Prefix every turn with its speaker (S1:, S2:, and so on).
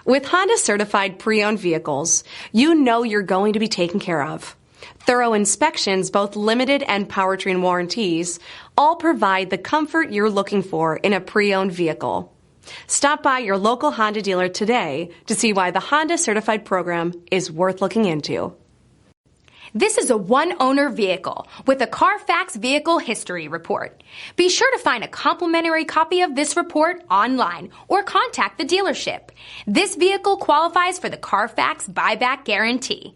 S1: With Honda certified pre-owned vehicles, you know you're going to be taken care of. Thorough inspections, both limited and powertrain warranties, all provide the comfort you're looking for in a pre-owned vehicle. Stop by your local Honda dealer today to see why the Honda certified program is worth looking into.
S2: This is a one-owner vehicle with a Carfax Vehicle History Report. Be sure to find a complimentary copy of this report online or contact the dealership. This vehicle qualifies for the Carfax Buyback Guarantee.